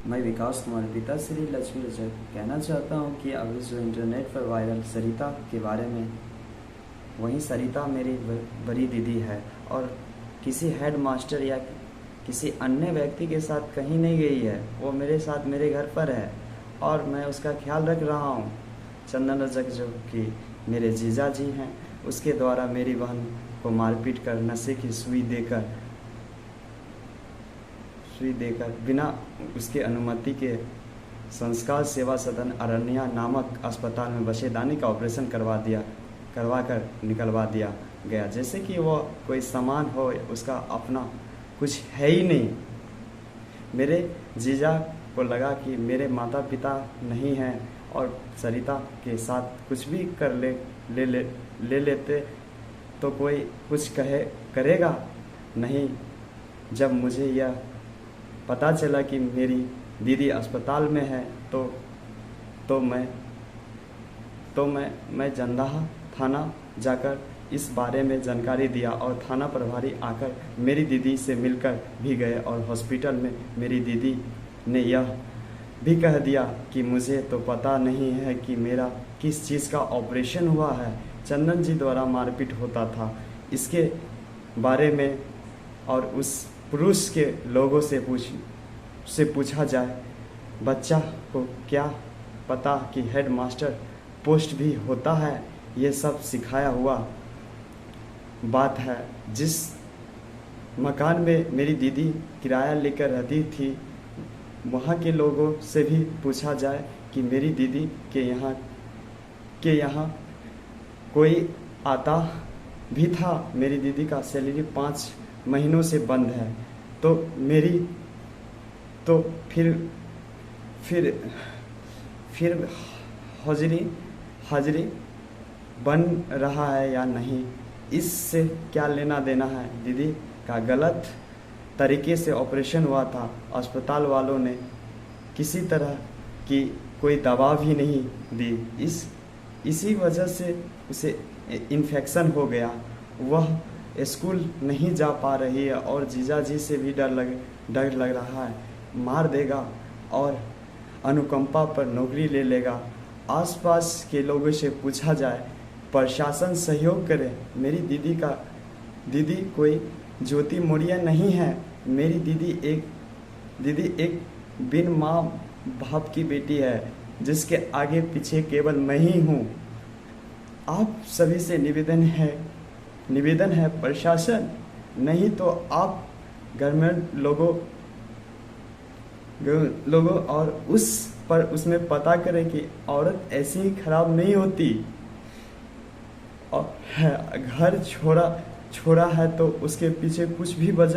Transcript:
मैं विकास कुमार पिता श्री लक्ष्मी रजक कहना चाहता हूँ कि अभी जो इंटरनेट पर वायरल सरिता के बारे में, वही सरिता मेरी बड़ी दीदी है और किसी हेड मास्टर या किसी अन्य व्यक्ति के साथ कहीं नहीं गई है। वो मेरे साथ मेरे घर पर है और मैं उसका ख्याल रख रहा हूँ। चंदन रजक जो कि मेरे जीजा जी हैं, उसके द्वारा मेरी बहन को मारपीट कर नशे की सुई देकर बिना उसके अनुमति के संस्कार सेवा सदन अरण्या नामक अस्पताल में बच्चेदानी का ऑपरेशन करवा कर निकलवा दिया गया, जैसे कि वो कोई सामान हो, उसका अपना कुछ है ही नहीं। मेरे जीजा को लगा कि मेरे माता पिता नहीं हैं और सरिता के साथ कुछ भी ले लेते तो कोई कुछ करेगा नहीं। जब मुझे यह पता चला कि मेरी दीदी अस्पताल में है तो मैं जंदाहा थाना जाकर इस बारे में जानकारी दिया और थाना प्रभारी आकर मेरी दीदी से मिलकर भी गए और हॉस्पिटल में मेरी दीदी ने यह भी कह दिया कि मुझे तो पता नहीं है कि मेरा किस चीज़ का ऑपरेशन हुआ है, चंदन जी द्वारा मारपीट होता था। इसके बारे में और उस पुरुष के लोगों से पूछा जाए। बच्चा को क्या पता कि हेड मास्टर पोस्ट भी होता है। ये सब सिखाया हुआ बात है। जिस मकान में मेरी दीदी किराया लेकर रहती थी, वहाँ के लोगों से भी पूछा जाए कि मेरी दीदी के यहाँ कोई आता भी था। मेरी दीदी का सैलरी 5 महीनों से बंद है, तो मेरी तो फिर हाजिरी बन रहा है या नहीं, इससे क्या लेना देना है। दीदी का गलत तरीके से ऑपरेशन हुआ था। अस्पताल वालों ने किसी तरह की कोई दवा भी नहीं दी। इसी वजह से उसे इन्फेक्शन हो गया। वह स्कूल नहीं जा पा रही है और जीजा जी से भी डर लग रहा है, मार देगा और अनुकंपा पर नौकरी ले लेगा। आसपास के लोगों से पूछा जाए, प्रशासन सहयोग करे। मेरी दीदी कोई ज्योति मौर्य नहीं है। मेरी दीदी एक बिन माँ बाप की बेटी है, जिसके आगे पीछे केवल मैं ही हूँ। आप सभी से निवेदन है प्रशासन, नहीं तो आप गवर्नमेंट लोगों और उसमें पता करें कि औरत ऐसी ही खराब नहीं होती। और घर छोड़ा है तो उसके पीछे कुछ भी वजह